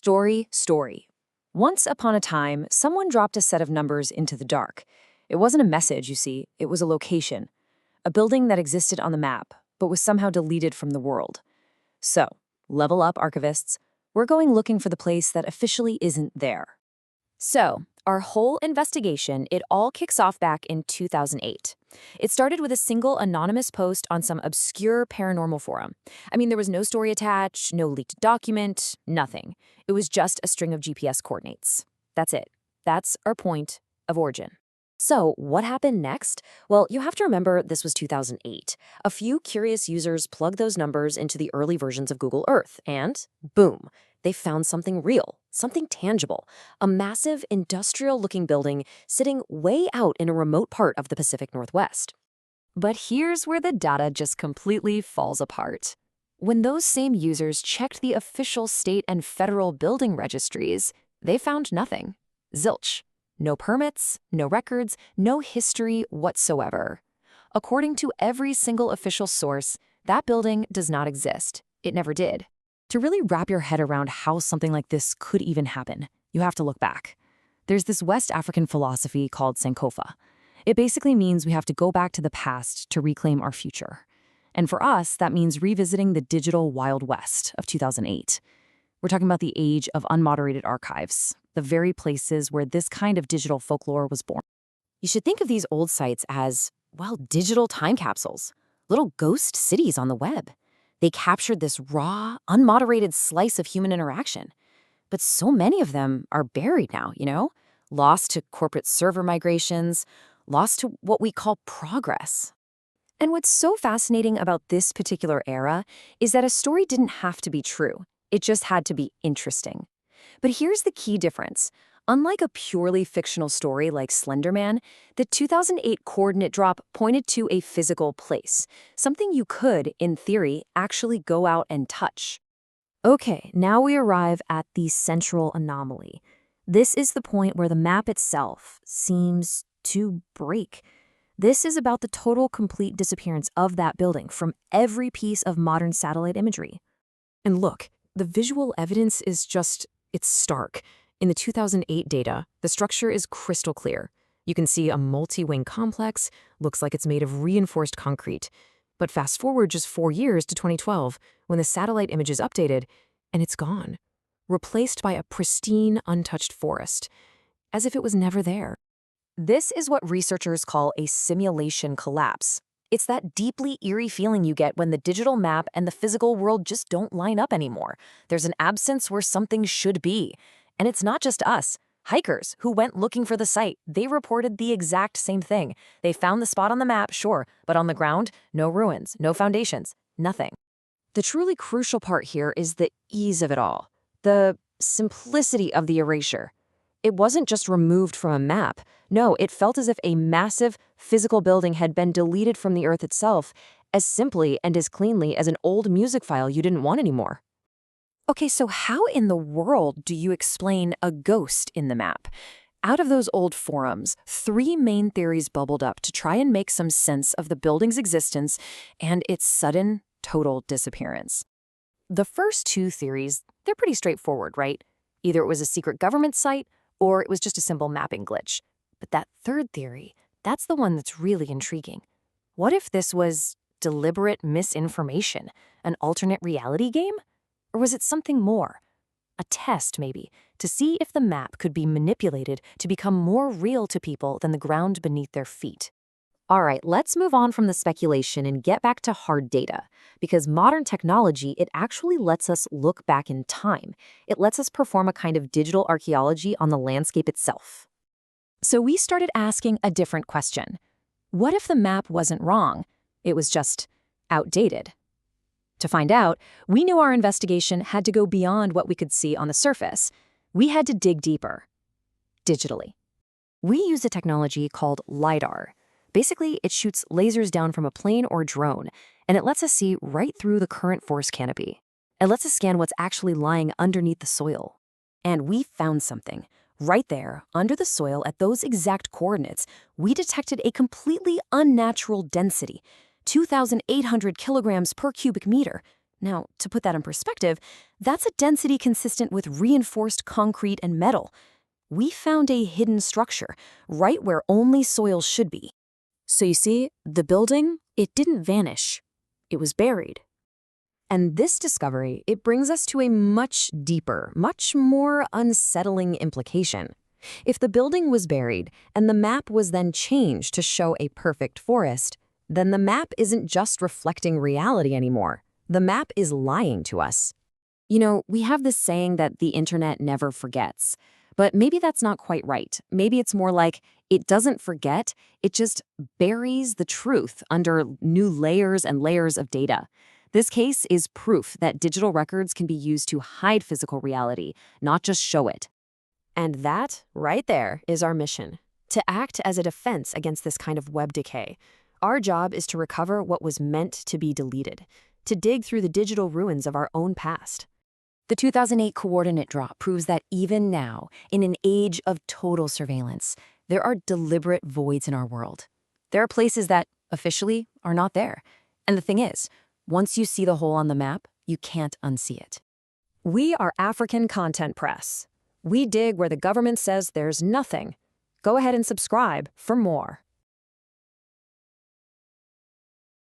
Story. Once upon a time, someone dropped a set of numbers into the dark. It wasn't a message, you see, it was a location. A building that existed on the map, but was somehow deleted from the world. So, level up, archivists. We're going looking for the place that officially isn't there. So, our whole investigation, it all kicks off back in 2008. It started with a single anonymous post on some obscure paranormal forum. I mean, there was no story attached, no leaked document, nothing. It was just a string of GPS coordinates. That's it. That's our point of origin. So, what happened next? Well, you have to remember this was 2008. A few curious users plugged those numbers into the early versions of Google Earth, and boom, they found something real, something tangible, a massive industrial-looking building sitting way out in a remote part of the Pacific Northwest. But here's where the data just completely falls apart. When those same users checked the official state and federal building registries, they found nothing. Zilch. No permits, no records, no history whatsoever. According to every single official source, that building does not exist. It never did. To really wrap your head around how something like this could even happen, you have to look back. There's this West African philosophy called Sankofa. It basically means we have to go back to the past to reclaim our future. And for us, that means revisiting the digital Wild West of 2008. We're talking about the age of unmoderated archives, the very places where this kind of digital folklore was born. You should think of these old sites as, well, digital time capsules, little ghost cities on the web. They captured this raw, unmoderated slice of human interaction. But so many of them are buried now, lost to corporate server migrations, lost to what we call progress. And what's so fascinating about this particular era is that a story didn't have to be true. It just had to be interesting. But here's the key difference. Unlike a purely fictional story like Slender Man, the 2008 coordinate drop pointed to a physical place, something you could, in theory, actually go out and touch. Okay, now we arrive at the central anomaly. This is the point where the map itself seems to break. This is about the total complete disappearance of that building from every piece of modern satellite imagery. And look, the visual evidence is it's stark. In the 2008 data, the structure is crystal clear. You can see a multi-wing complex, looks like it's made of reinforced concrete. But fast forward just 4 years to 2012, when the satellite image is updated, and it's gone, replaced by a pristine, untouched forest, as if it was never there. This is what researchers call a simulation collapse. It's that deeply eerie feeling you get when the digital map and the physical world just don't line up anymore. There's an absence where something should be. And it's not just us. Hikers who went looking for the site, they reported the exact same thing. They found the spot on the map, sure, but on the ground, no ruins, no foundations, nothing. The truly crucial part here is the ease of it all, the simplicity of the erasure. It wasn't just removed from a map. No, it felt as if a massive physical building had been deleted from the Earth itself as simply and as cleanly as an old music file you didn't want anymore. Okay, so how in the world do you explain a ghost in the map? Out of those old forums, 3 main theories bubbled up to try and make some sense of the building's existence and its sudden, total disappearance. The first 2 theories, they're pretty straightforward, right? Either it was a secret government site, or it was just a simple mapping glitch. But that third theory, that's the one that's really intriguing. What if this was deliberate misinformation, an alternate reality game? Or was it something more? A test, maybe, to see if the map could be manipulated to become more real to people than the ground beneath their feet. All right, let's move on from the speculation and get back to hard data, because modern technology, it actually lets us look back in time. It lets us perform a kind of digital archaeology on the landscape itself. So we started asking a different question. What if the map wasn't wrong? It was just outdated. To find out, we knew our investigation had to go beyond what we could see on the surface. We had to dig deeper, digitally. We use a technology called Lidar. Basically, it shoots lasers down from a plane or drone, and it lets us see right through the current forest canopy. It lets us scan what's actually lying underneath the soil. And we found something. Right there, under the soil at those exact coordinates, we detected a completely unnatural density, 2,800 kilograms per cubic meter. Now, to put that in perspective, that's a density consistent with reinforced concrete and metal. We found a hidden structure, right where only soil should be. So you see, the building, it didn't vanish. It was buried. And this discovery, it brings us to a much deeper, much more unsettling implication. If the building was buried and the map was then changed to show a perfect forest, then the map isn't just reflecting reality anymore. The map is lying to us. You know, we have this saying that the internet never forgets, but maybe that's not quite right. Maybe it's more like it doesn't forget, it just buries the truth under new layers and layers of data. This case is proof that digital records can be used to hide physical reality, not just show it. And that, right there, is our mission, to act as a defense against this kind of web decay. Our job is to recover what was meant to be deleted, to dig through the digital ruins of our own past. The 2008 coordinate drop proves that even now, in an age of total surveillance, there are deliberate voids in our world. There are places that, officially, are not there. And the thing is, once you see the hole on the map, you can't unsee it. We are African Content Press. We dig where the government says there's nothing. Go ahead and subscribe for more.